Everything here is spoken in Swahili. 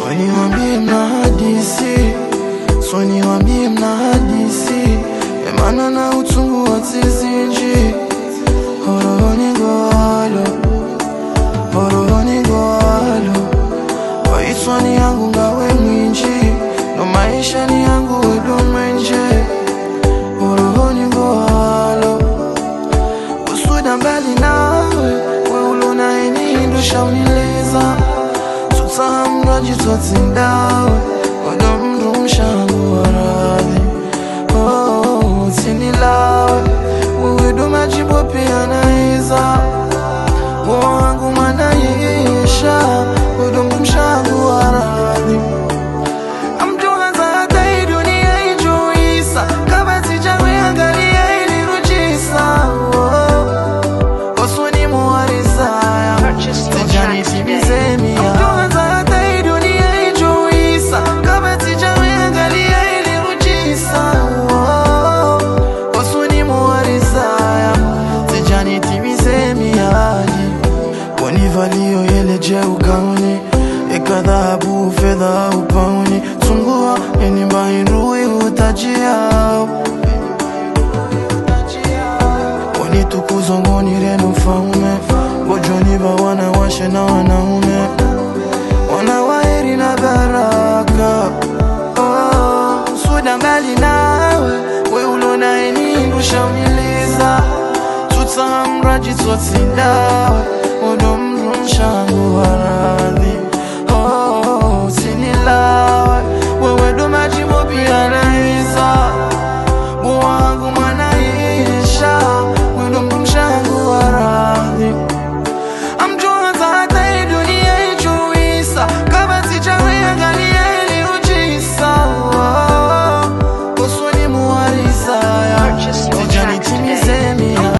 Swani wambie mna hadisi, swani wambie mna hadisi, emana na utungu wa tizinji. Horohoni goalo, horohoni goalo, waitwani yangu ngawe mwinji, no maisha ni yangu wedo mwenje. Horohoni goalo, usuda mbali nawe, we ulona eni indusha unileza. Tutahamra jitoti ndawe, wado mru mshangu waradhi. Oh, tinilawe, wewedo majibo pia naiza. Wangu mana yesha, wado mru mshangu waradhi. Amtuanza hata hii dunia ijuisa, kabati jangwe angalia ili rujisa. Oswani muwarisaya, tijani tibizemi ya. Amtuanza hata hii dunia ijuisa, kabati jangwe angalia ili rujisa. Oswani muwarisaya, tijani tibizemi ya. Wanivalio yeleje ugauni, eka dhahabu fedha upauni. Tungua eni mbahindui utajia, wanitukuzo ngoni reno faume. Wajoni ba wanawashe na wanaume, wanawaheri na baraka. Suda mbali nawe, we ulona eni indusha unileza. Tutahamra jitoti ndawe, wado mru mshangu wara.